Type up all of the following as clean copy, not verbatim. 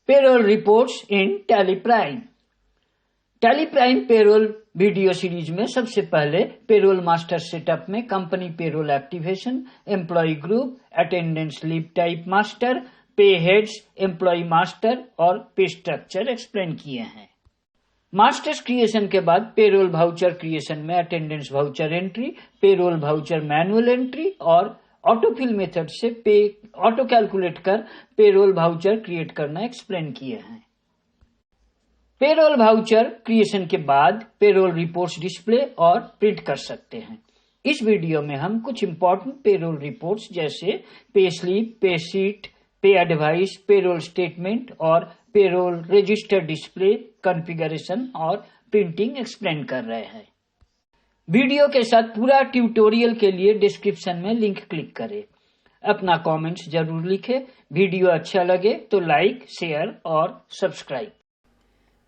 Payroll reports in Tally Prime. Tally Prime payroll video series में सबसे पहले payroll master setup में company payroll activation, employee group, attendance leave type master, pay heads, employee master और pay structure explain किए हैं। Masters creation के बाद payroll voucher creation में attendance voucher entry, payroll voucher manual entry और autofill method से auto calculate कर payroll voucher create करना एक्सप्लेन किए हैं। पेरोल वाउचर क्रिएशन के बाद पेरोल रिपोर्ट्स डिस्प्ले और प्रिंट कर सकते हैं। इस वीडियो में हम कुछ इंपॉर्टेंट पेरोल रिपोर्ट्स जैसे पे स्लिप, पे शीट, पे एडवाइस, पेरोल स्टेटमेंट और पेरोल रजिस्टर डिस्प्ले, कॉन्फ़िगरेशन और प्रिंटिंग एक्सप्लेन कर रहे हैं। वीडियो के साथ पूरा ट्यूटोरियल के लिए डिस्क्रिप्शन में लिंक क्लिक करें। अपना कमेंट्स जरूर लिखें। वीडियो अच्छा लगे तो लाइक, शेयर और सब्सक्राइब।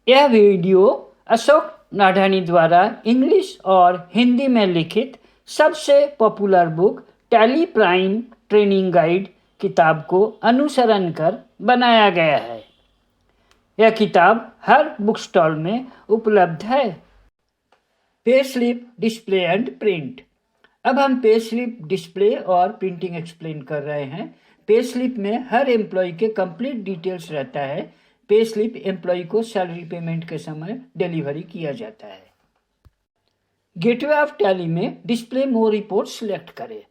यह वीडियो अशोक नाडानी द्वारा इंग्लिश और हिंदी में लिखित सबसे popular book tally prime training guide किताब को अनुसरण कर बनाया गया है। यह किताब हर बुक स्टॉल में उपलब्ध है। Pay slip display and print. अब हम पे स्लिप डिस्प्ले और प्रिंटिंग एक्सप्लेन कर रहे हैं। पे स्लिप में हर एम्प्लॉय के कंप्लीट डिटेल्स रहता है। पे स्लिप एम्प्लॉय को सैलरी पेमेंट के समय डिलीवरी किया जाता है। गेटवे ऑफ टैली में डिस्प्ले मोर रिपोर्ट सिलेक्ट करें।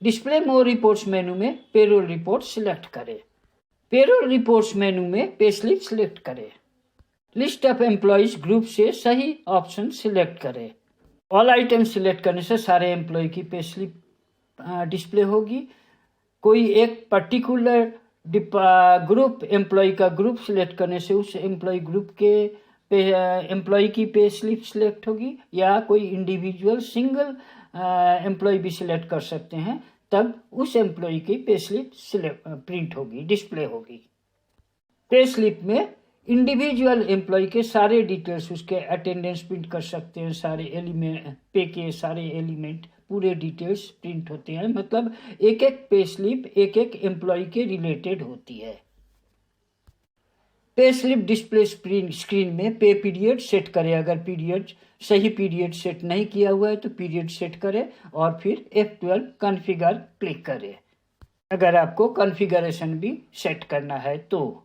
डिस्प्ले मोर रिपोर्ट्स मेनू में पेरोल रिपोर्ट सिलेक्ट करें। पेरोल रिपोर्ट्स मेनू में पे स्लिप सिलेक्ट करें। लिस्ट ऑफ एम्प्लॉयज ग्रुप से सही ऑप्शन सिलेक्ट करें। ऑल आइटम सिलेक्ट करने से सारे एम्प्लॉय की पे स्लिप डिस्प्ले होगी। कोई एक पर्टिकुलर ग्रुप एम्प्लॉय का ग्रुप सिलेक्ट करने से उस एम्प्लॉय ग्रुप के एम्प्लॉय की पे स्लिप सिलेक्ट होगी, या कोई इंडिविजुअल सिंगल एम्प्लॉय भी सिलेक्ट कर सकते हैं, तब उस एम्प्लॉय की पे स्लिप प्रिंट होगी, डिस्प्ले होगी। पे स्लिप में इंडिविजुअल एम्प्लॉय के सारे डिटेल्स, उसके अटेंडेंस प्रिंट कर सकते हैं, सारे एलिमेंट पे के सारे एलिमेंट पूरे डिटेल्स प्रिंट होते हैं। मतलब एक एक पे स्लिप एक एक एम्प्लॉय के रिलेटेड होती है। पे स्लिप डिस्प्ले स्क्रीन में पे पीरियड सेट करें। अगर पीरियड सही पीरियड सेट नहीं किया हुआ है तो पीरियड सेट करें और फिर F12 कॉन्फ़िगर क्लिक करें। अगर आपको कॉन्फ़िगरेशन भी सेट करना है तो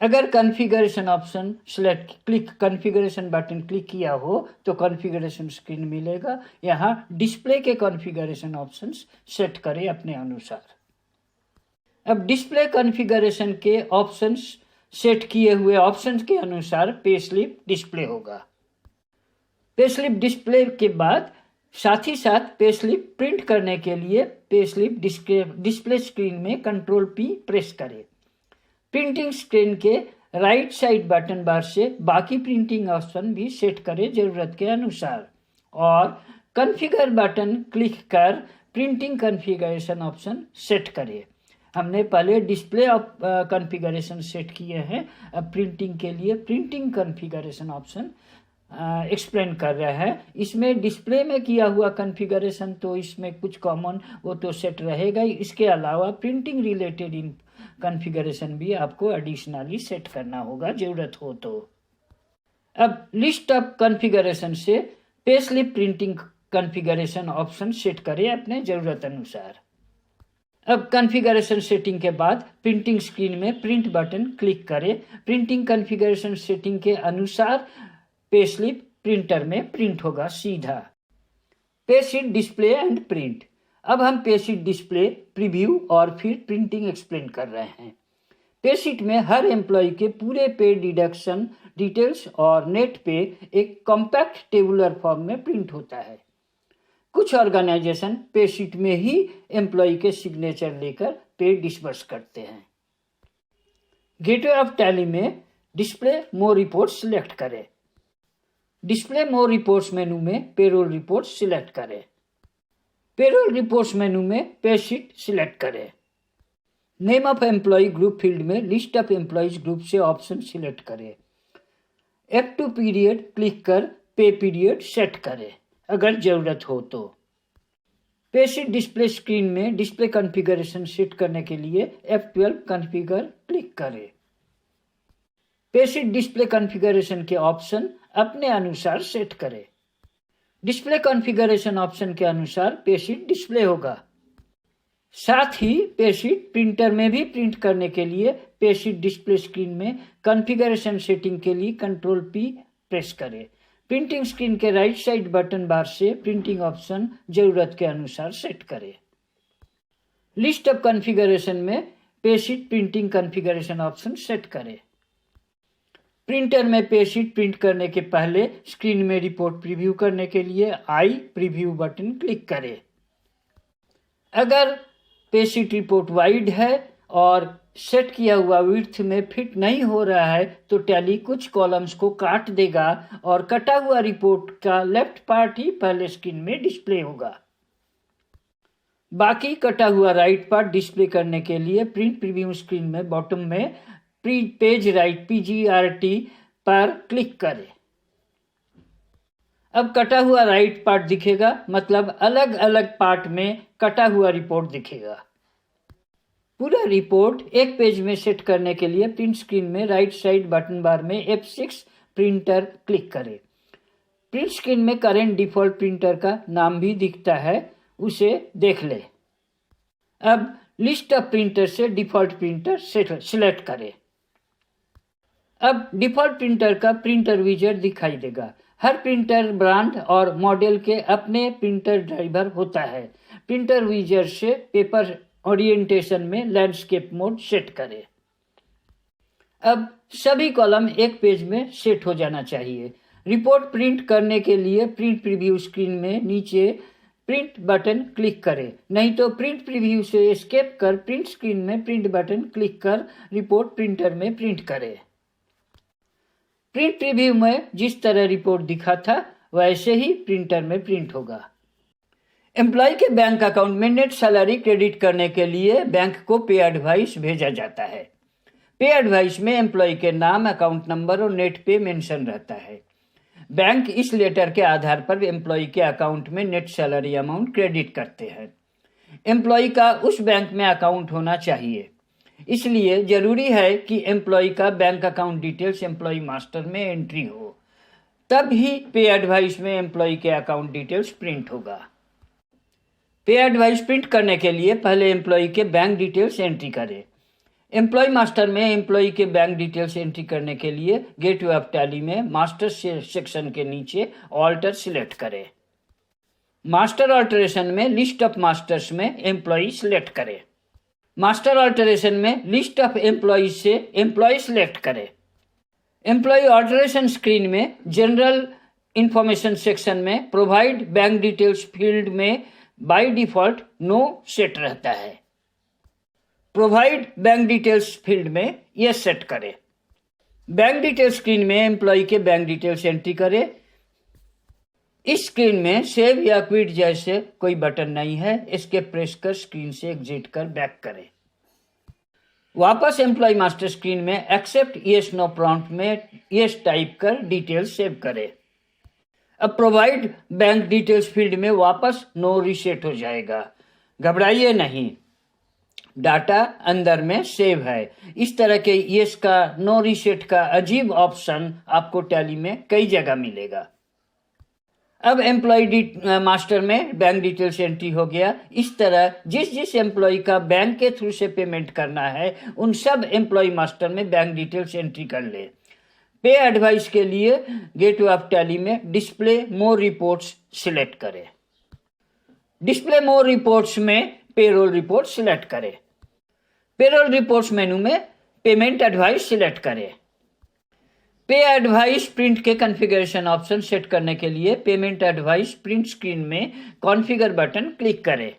अगर configuration option configuration button click किया हो तो कॉन्फ़िगरेशन स्क्रीन मिलेगा। यहाँ डिस्प्ले के कॉन्फ़िगरेशन ऑप्शंस सेट करें अपने अनुसार। अब डिस्प्ले कॉन्फ़िगरेशन के ऑप्शंस सेट किए हुए ऑप्शंस के अनुसार पे स्लिप डिस्प्ले होगा। पे स्लिप डिस्प्ले के बाद साथ ही साथ पे स्लिप प्रिंट करने के लिए पे स्लिप डिस्प्ले स्क्रीन में Ctrl+P प्रेस करें। प्रिंटिंग स्क्रीन के राइट साइड बटन बार से बाकी प्रिंटिंग ऑप्शन भी सेट करें जरूरत के अनुसार, और कॉन्फ़िगर बटन क्लिक कर प्रिंटिंग कॉन्फ़िगरेशन ऑप्शन सेट करें। हमने पहले डिस्प्ले कॉन्फ़िगरेशन सेट किए हैं, अब प्रिंटिंग के लिए प्रिंटिंग कॉन्फ़िगरेशन ऑप्शन एक्सप्लेन कर रहे हैं। इसमें डिस्प्ले में किया हुआ कॉन्फ़िगरेशन तो इसमें कुछ कॉमन वो तो सेट रहेगा ही, इसके अलावा प्रिंटिंग रिलेटेड कॉन्फ़िगरेशन भी आपको एडिशनली सेट करना होगा जरूरत हो तो। अब लिस्ट ऑफ कॉन्फ़िगरेशन से pay slip printing configuration option set करें अपने जरूरत अनुसार। अब कॉन्फ़िगरेशन सेटिंग के बाद प्रिंटिंग स्क्रीन में प्रिंट बटन क्लिक करें। प्रिंटिंग कॉन्फ़िगरेशन सेटिंग के अनुसार पे स्लिप प्रिंटर में प्रिंट होगा सीधा। पे शीट डिस्प्ले एंड प्रिंट। अब हम पे शीट डिस्प्ले, प्रीव्यू और फिर प्रिंटिंग एक्सप्लेन कर रहे हैं। पे शीट में हर एम्प्लॉय के पूरे पे डिडक्शन डिटेल्स और नेट पे एक कॉम्पैक्ट टेबुलर फॉर्म में प्रिंट होता है। कुछ ऑर्गेनाइजेशन पे शीट में ही एम्प्लॉय के सिग्नेचर लेकर पे डिस्बर्स करते हैं। गेटवे ऑफ टैली में डिस्प्ले मोर रिपोर्ट सिलेक्ट करें। डिस्प्ले मोर रिपोर्ट्स मेनू में पेरोल रिपोर्ट सिलेक्ट करें। पेरोल रिपोर्ट्स मेनू में पे शीट सिलेक्ट करें। Name of employee group field में लिस्ट ऑफ एम्प्लॉयज ग्रुप से ऑप्शन सिलेक्ट करें। F2 period click कर पे पीरियड सेट करें अगर जरूरत हो तो। पे शीट डिस्प्ले स्क्रीन में डिस्प्ले कॉन्फ़िगरेशन सेट करने के लिए F12 कॉन्फ़िगर क्लिक करें। पेशीट डिस्प्ले कॉन्फ़िगरेशन के ऑप्शन अपने अनुसार सेट करें। डिस्प्ले कॉन्फ़िगरेशन ऑप्शन के अनुसार पेशीट डिस्प्ले होगा। साथ ही पेशीट प्रिंटर में भी प्रिंट करने के लिए पेशीट डिस्प्ले स्क्रीन में कॉन्फ़िगरेशन सेटिंग के लिए Ctrl+P प्रेस करें। प्रिंटिंग स्क्रीन के राइट साइड बटन बार से प्रिंटिंग ऑप्शन जरूरत के अनुसार सेट करें। लिस्ट ऑफ कॉन्फ़िगरेशन में पेशीट प्रिंटिंग कॉन्फ़िगरेशन ऑप्शन सेट करें। प्रिंटर में पेशीट प्रिंट करने के पहले स्क्रीन में रिपोर्ट प्रीव्यू करने के लिए आई प्रीव्यू बटन क्लिक करें। अगर पेशीट रिपोर्ट वाइड है और सेट किया हुआ विड्थ में फिट नहीं हो रहा है तो टैली कुछ कॉलम्स को काट देगा और कटा हुआ रिपोर्ट का लेफ्ट पार्ट ही पहले स्क्रीन में डिस्प्ले होगा। बाकी कटा हुआ राइट पार्ट डिस्प्ले करने के लिए प्रिंट प्रीव्यू स्क्रीन में बॉटम में पेज राइट PGRT पर क्लिक करें। अब कटा हुआ राइट पार्ट दिखेगा, मतलब अलग अलग पार्ट में कटा हुआ रिपोर्ट दिखेगा। पूरा रिपोर्ट एक पेज में सेट करने के लिए प्रिंट स्क्रीन में राइट साइड बटन बार में F6 प्रिंटर क्लिक करें। प्रिंट स्क्रीन में करेंट डिफॉल्ट प्रिंटर का नाम भी दिखता है, उसे देख ले। अब लिस्ट ऑफ प्रिंटर से डिफॉल्ट प्रिंटर सिलेक्ट करें। अब डिफॉल्ट प्रिंटर का प्रिंटर विज़ार्ड दिखाई देगा। हर प्रिंटर ब्रांड और मॉडल के अपने प्रिंटर ड्राइवर होता है। प्रिंटर विज़ार्ड से पेपर ओरिएंटेशन में लैंडस्केप मोड सेट करें। अब सभी कॉलम एक पेज में सेट हो जाना चाहिए। रिपोर्ट प्रिंट करने के लिए प्रिंट प्रीव्यू स्क्रीन में नीचे प्रिंट बटन क्लिक करें, नहीं तो प्रिंट प्रीव्यू से एस्केप कर प्रिंट स्क्रीन में प्रिंट बटन क्लिक कर रिपोर्ट प्रिंटर में प्रिंट करें। प्रिंट प्रीव्यू में जिस तरह रिपोर्ट दिखा था वैसे ही प्रिंटर में प्रिंट होगा। एम्प्लॉय के बैंक अकाउंट में नेट सैलरी क्रेडिट करने के लिए बैंक को पे एडवाइस भेजा जाता है। पे एडवाइस में एम्प्लॉय के नाम, अकाउंट नंबर और नेट पे मेंशन रहता है। बैंक इस लेटर के आधार पर एम्प्लॉय के अकाउंट में नेट सैलरी अमाउंट क्रेडिट करते हैं। एम्प्लॉय का उस बैंक में अकाउंट होना चाहिए, इसलिए जरूरी है कि एम्प्लॉय का bank account details employee master में एंट्री हो, तब ही पे एडवाइस में एम्प्लॉय के अकाउंट डिटेल्स प्रिंट होगा। पे एडवाइस प्रिंट करने के लिए पहले एम्प्लॉय के बैंक डिटेल्स एंट्री करें। एम्प्लॉय मास्टर में एम्प्लॉय के बैंक डिटेल्स एंट्री करने के लिए गेटवे ऑफ टैली में मास्टर सेक्शन के नीचे ऑल्टर सिलेक्ट करें। मास्टर ऑल्टरेशन में लिस्ट ऑफ मास्टर्स में एम्प्लॉय सिलेक्ट करें। मास्टर ऑल्टरेशन में लिस्ट ऑफ एम्प्लॉयज से एम्प्लॉय सिलेक्ट करें। एम्प्लॉय ऑल्टरेशन स्क्रीन में जनरल इंफॉर्मेशन सेक्शन में प्रोवाइड बैंक डिटेल्स फील्ड में बाय डिफॉल्ट नो सेट रहता है। प्रोवाइड बैंक डिटेल्स फील्ड में यस सेट करें। बैंक डिटेल्स स्क्रीन में एम्प्लॉय के बैंक डिटेल्स एंट्री करें। इस स्क्रीन में सेव या क्विट जैसे कोई बटन नहीं है, इसके प्रेस कर स्क्रीन से एग्जिट कर बैक करें। वापस एम्प्लॉय मास्टर स्क्रीन में एक्सेप्ट यस नो प्रॉम्प्ट में यस टाइप कर डिटेल्स सेव करें। अब प्रोवाइड बैंक डिटेल्स फील्ड में वापस नो रीसेट हो जाएगा। घबराइए नहीं, डाटा अंदर में सेव है। इस तरह के यस का नो रीसेट का अजीब ऑप्शन आपको टैली में कई जगह मिलेगा। अब एम्प्लॉय मास्टर में बैंक डिटेल्स एंट्री हो गया। इस तरह जिस जिस एम्प्लॉय का बैंक के थ्रू से पेमेंट करना है उन सब एम्प्लॉय मास्टर में बैंक डिटेल्स एंट्री कर ले। पे एडवाइस के लिए गेटवे ऑफ टैली में डिस्प्ले मोर रिपोर्ट्स सिलेक्ट करें। डिस्प्ले मोर रिपोर्ट्स में पेरोल रिपोर्ट सिलेक्ट करें। पेरोल रिपोर्ट्स मेनू में पेमेंट एडवाइस सिलेक्ट करें। पे एडवाइस प्रिंट के कॉन्फ़िगरेशन ऑप्शन सेट करने के लिए पेमेंट एडवाइस प्रिंट स्क्रीन में कॉन्फ़िगर बटन क्लिक करें।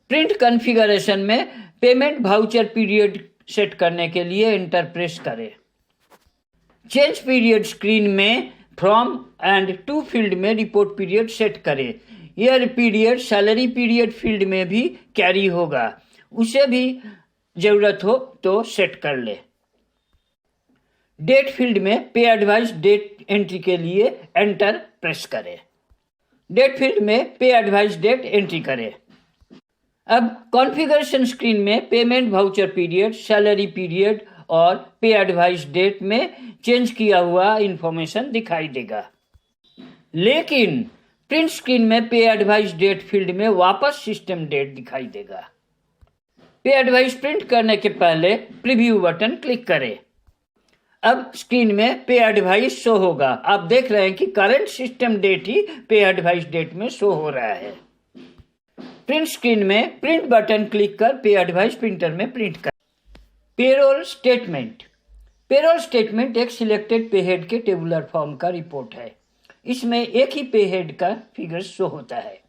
प्रिंट कॉन्फ़िगरेशन में पेमेंट वाउचर पीरियड सेट करने के लिए एंटर प्रेस करें। चेंज पीरियड स्क्रीन में फ्रॉम एंड टू फील्ड में रिपोर्ट पीरियड सेट करें। यह पीरियड सैलरी पीरियड फील्ड में भी कैरी होगा, उसे भी जरूरत हो तो सेट कर ले। डेट फील्ड में पे एडवाइस डेट एंट्री के लिए एंटर प्रेस करें। डेट फील्ड में पे एडवाइस डेट एंट्री करें। अब कॉन्फ़िगरेशन स्क्रीन में payment voucher period, salary period और पे एडवाइस डेट में चेंज किया हुआ इंफॉर्मेशन दिखाई देगा। लेकिन प्रिंट स्क्रीन में पे एडवाइस डेट फील्ड में वापस सिस्टम डेट दिखाई देगा। पे एडवाइस प्रिंट करने के पहले प्रीव्यू बटन क्लिक करें। अब स्क्रीन में पे एडवाइस शो होगा। आप देख रहे हैं कि करंट सिस्टम डेट ही पे एडवाइस डेट में शो हो रहा है। प्रिंट स्क्रीन में प्रिंट बटन क्लिक कर पे एडवाइस प्रिंटर में प्रिंट कर। Payroll statement. पेरोल स्टेटमेंट एक सिलेक्टेड पे हेड के टेबुलर फॉर्म का रिपोर्ट है। इसमें एक ही पे हेड का फिगर शो होता है,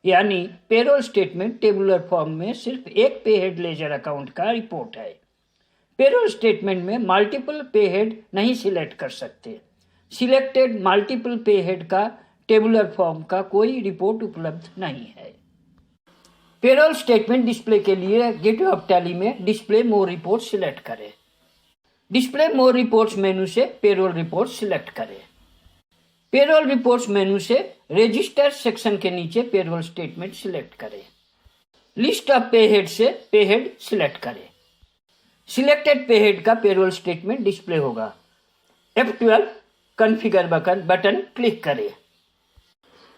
यानी पेरोल स्टेटमेंट टेबुलर फॉर्म में सिर्फ एक पे हेड लेजर अकाउंट का रिपोर्ट है। पेरोल स्टेटमेंट में मल्टीपल पे हेड नहीं सिलेक्ट कर सकते। सिलेक्टेड मल्टीपल पे हेड का टेबुलर फॉर्म का कोई रिपोर्ट उपलब्ध नहीं है। पेरोल स्टेटमेंट डिस्प्ले के लिए गेटवे ऑफ टैली में डिस्प्ले मोर रिपोर्ट सिलेक्ट करें। डिस्प्ले मोर रिपोर्ट्स मेनू से पेरोल रिपोर्ट सिलेक्ट करें। पेरोल रिपोर्ट्स मेनू से रजिस्टर सेक्शन के नीचे पेरोल स्टेटमेंट सिलेक्ट करें। लिस्ट ऑफ पे हेड से पे हेड सिलेक्ट करें। सिलेक्टेड पे हेड का पेरोल स्टेटमेंट डिस्प्ले होगा। F12 कॉन्फ़िगर बटन क्लिक करें।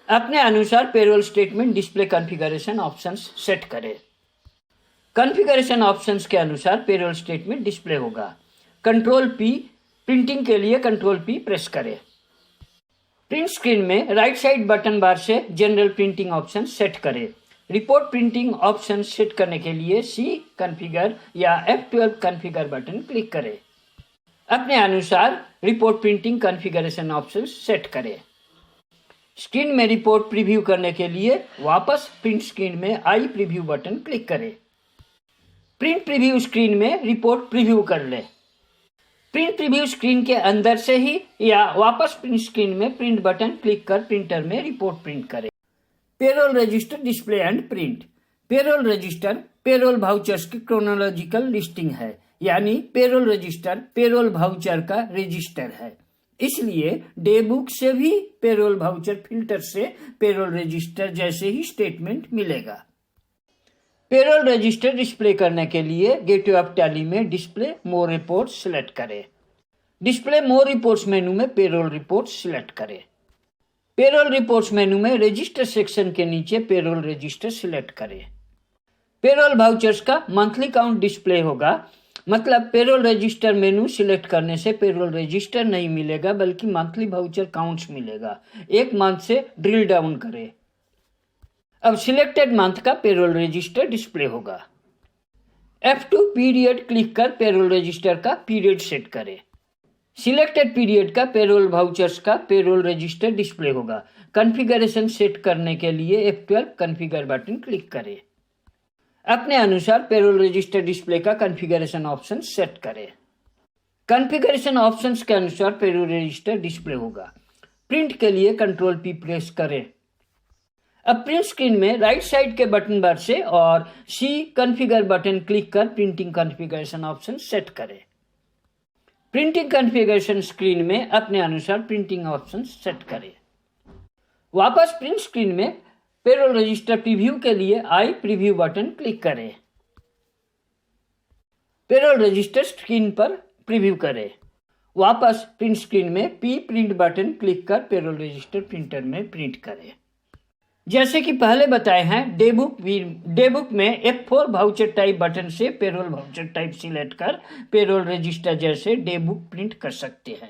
अपने अनुसार payroll statement display configuration options set करें। कॉन्फ़िगरेशन ऑप्शंस के अनुसार पेरोल स्टेटमेंट डिस्प्ले होगा। कंट्रोल P प्रिंटिंग के लिए कंट्रोल P प्रेस करें। प्रिंट स्क्रीन में राइट साइड बटन बार से जनरल प्रिंटिंग ऑप्शन सेट करें। रिपोर्ट प्रिंटिंग ऑप्शन सेट करने के लिए C कॉन्फ़िगर या F12 कॉन्फ़िगर बटन क्लिक करें। अपने अनुसार report printing configuration option set करें। स्क्रीन में रिपोर्ट प्रीव्यू करने के लिए वापस प्रिंट स्क्रीन में आई प्रीव्यू बटन क्लिक करें। प्रिंट प्रीव्यू स्क्रीन में रिपोर्ट प्रीव्यू कर लें। प्रिंट प्रीव्यू स्क्रीन के अंदर से ही या वापस प्रिंट स्क्रीन में प्रिंट बटन क्लिक कर प्रिंटर में रिपोर्ट प्रिंट करें। Payroll register display and print. Payroll register payroll vouchers की क्रोनोलॉजिकल लिस्टिंग है, यानी पेरोल रजिस्टर पेरोल वाउचर का रजिस्टर है। इसलिए डे बुक से भी पेरोल वाउचर फिल्टर से पेरोल रजिस्टर जैसे ही स्टेटमेंट मिलेगा। पेरोल रजिस्टर डिस्प्ले करने के लिए गेटवे ऑफ टैली में डिस्प्ले मोर रिपोर्ट सिलेक्ट करें। डिस्प्ले मोर रिपोर्ट्स मेनू में पेरोल रिपोर्ट सिलेक्ट करें। पेरोल रिपोर्ट्स मेनू में रजिस्टर सेक्शन के नीचे पेरोल रजिस्टर सिलेक्ट करें। पेरोल वाउचर्स का मंथली काउंट डिस्प्ले होगा, मतलब पेरोल रजिस्टर मेनू सिलेक्ट करने से पेरोल रजिस्टर नहीं मिलेगा बल्कि मंथली वाउचर काउंट्स मिलेगा। एक मंथ से ड्रिल डाउन करें। अब सिलेक्टेड मंथ का पेरोल रजिस्टर डिस्प्ले होगा। F2 पीरियड क्लिक कर पेरोल रजिस्टर का पीरियड सेट करें। सिलेक्टेड पीरियड का पेरोल वाउचर्स का पेरोल रजिस्टर डिस्प्ले होगा। कॉन्फ़िगरेशन सेट करने के लिए F12 कॉन्फ़िगर बटन क्लिक करें। अपने अनुसार पेरोल रजिस्टर डिस्प्ले का कॉन्फ़िगरेशन ऑप्शन सेट करें। कॉन्फ़िगरेशन ऑप्शंस के अनुसार पेरोल रजिस्टर डिस्प्ले होगा। प्रिंट के लिए कंट्रोल P प्रेस करें। अब प्रिंट स्क्रीन में राइट साइड के बटन बार से और C कॉन्फ़िगर बटन क्लिक कर प्रिंटिंग कॉन्फ़िगरेशन ऑप्शन सेट करें। प्रिंटिंग कॉन्फ़िगरेशन स्क्रीन में अपने अनुसार प्रिंटिंग ऑप्शन सेट करें। वापस प्रिंट स्क्रीन में पेरोल रजिस्टर प्रीव्यू के लिए आई प्रीव्यू बटन क्लिक करें। पेरोल रजिस्टर स्क्रीन पर प्रीव्यू करें। वापस प्रिंट स्क्रीन में P प्रिंट बटन क्लिक कर पेरोल रजिस्टर प्रिंटर में प्रिंट करें। जैसे कि पहले बताए हैं, डे बुक में F4 वाउचर टाइप बटन से पेरोल वाउचर टाइप सिलेक्ट कर पेरोल रजिस्टर जैसे डे बुक प्रिंट कर सकते हैं।